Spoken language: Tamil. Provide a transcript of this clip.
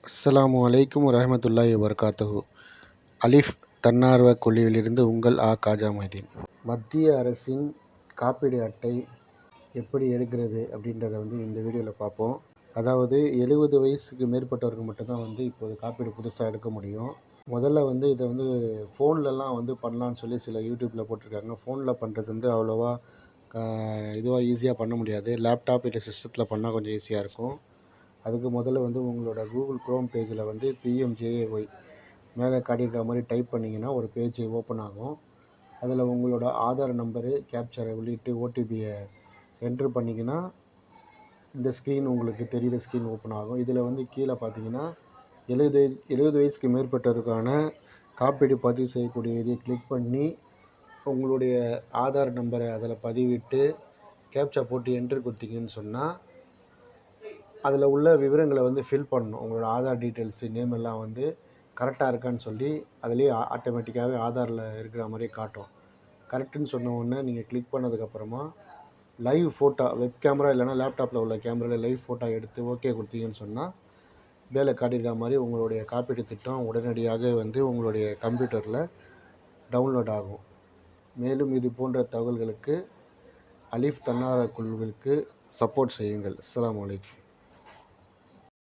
அஸ்ஸலாமு அலைக்கும் வரஹ்மத்துல்லாஹி வபரகாத்துஹு. அலிஃப் தன்னார்வ குழுவிலிருந்து உங்கள் காஜா மொய்தீன். மத்திய அரசின் காப்பீடு அட்டை எப்படி எடுக்கிறது அப்படின்றத இந்த வீடியோவில் பார்ப்போம். அதாவது 70 வயசுக்கு மேற்பட்டவர்கள் மட்டும்தான் இப்போது காப்பீடு புதுசாக எடுக்க முடியும். முதல்ல இதை ஃபோன்லலாம் பண்ணலான்னு சொல்லி சில யூடியூப்பில் போட்டிருக்காங்க. ஃபோனில் பண்ணுறது அவ்வளோவா இதுவாக ஈஸியாக பண்ண முடியாது. லேப்டாப் இல்லை சிஸ்டத்தில் பண்ணால் கொஞ்சம் ஈஸியாக இருக்கும். அதுக்கு முதல்ல உங்களோட கூகுள் க்ரோம் பேஜில் பிஎம்ஜேஏஒய் மேலே காட்டியிருக்க மாதிரி டைப் பண்ணிங்கன்னா ஒரு பேஜ் ஓப்பன் ஆகும். அதில் உங்களோட ஆதார் நம்பரு கேப்சரை உள்ளிட்டு ஓடிபியை என்ட்ரு பண்ணிங்கன்னா இந்த ஸ்க்ரீன் உங்களுக்கு தெரிகிற ஸ்க்ரீன் ஓப்பன் ஆகும். இதில் கீழே பார்த்தீங்கன்னா 70 வயசுக்கு மேற்பட்டவருக்கான காப்பீடு பதிவு செய்யக்கூடிய இதை கிளிக் பண்ணி உங்களுடைய ஆதார் நம்பரை அதில் பதிவிட்டு கேப்சா போட்டு என்ட்ரு கொடுத்தீங்கன்னு சொன்னால் அதில் உள்ள விவரங்களை ஃபில் பண்ணணும். உங்களோட ஆதார் டீட்டெயில்ஸு நேம் எல்லாம் கரெக்டாக இருக்கான்னு சொல்லி அதுலேயே ஆட்டோமேட்டிக்காகவே ஆதாரில் இருக்கிற மாதிரியே காட்டும். கரெக்டுன்னு சொன்ன உடனே நீங்கள் கிளிக் பண்ணதுக்கப்புறமா லைவ் ஃபோட்டோ வெப் கேமரா இல்லைனா லேப்டாப்பில் உள்ள கேமராவில் லைவ் ஃபோட்டோ எடுத்து ஓகே கொடுத்தீங்கன்னு சொன்னால் மேலே காட்டியிருக்க மாதிரி உங்களுடைய காப்பீடு திட்டம் உடனடியாக உங்களுடைய கம்ப்யூட்டரில் டவுன்லோட் ஆகும். மேலும் இது போன்ற தகவல்களுக்கு அலிஃப் தன்னார்வ குழுவிற்கு சப்போர்ட் செய்யுங்கள். அஸ்ஸலாமு அலைக்கும்.